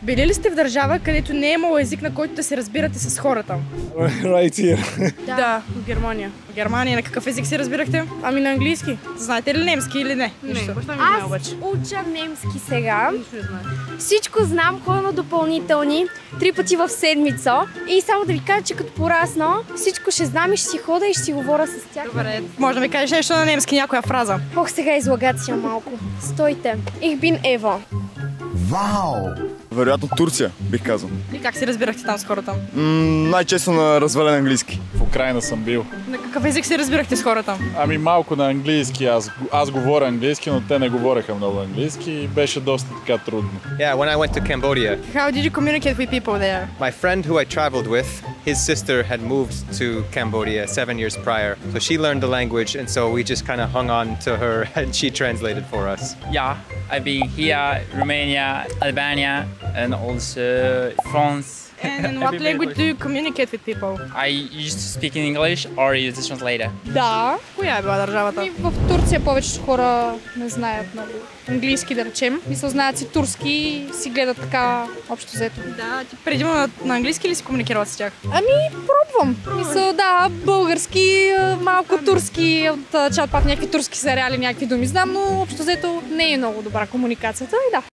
Били ли сте в държава, където не е имало език, на който да се разбирате с хората? Right here. Да, в Германия. В Германия на какъв език се разбирахте? Ами на английски. Знаете ли немски или не? Не. Аз Уча немски сега. Всичко знам, ходя на допълнителни 3 пъти в седмица. И само да ви кажа, че като порасна, всичко ще знам и ще си хода и ще си говоря с тях. Добре, може да ми кажеш нещо на немски, някоя фраза? Ох, сега излагация малко. Стойте. Ich bin Eva. Вау! Вероятно Турция, бих казал. И как се разбирахте там с хората? Най-често на развален английски. В Украйна съм бил. На какъв език се разбирахте с хората? Ами малко на английски. Аз говоря английски, но те не говореха много английски и беше доста така трудно. Yeah, when I went to Cambodia, How did you communicate with people there? my friend who I traveled with, his sister had moved to Cambodia 7 years prior. So she learned the language and so we just kind of hung on to her and she translated for us. Yeah, I've been here, Romania, Albania, and also France. And in what language do you communicate with people? I used to speak in English or use the translator. Да. Коя е била държавата? И в Турция повечето хора не знаят много английски, да речем. Мисля, знаят си турски и си гледат така общо взето. Да, ти предимно на английски ли си комуникирала с тях? Ами, пробвам. Мисля, да, български, малко турски, от чат-пат някакви турски сериали, някакви думи знам, но общо взето не е много добра комуникацията и да.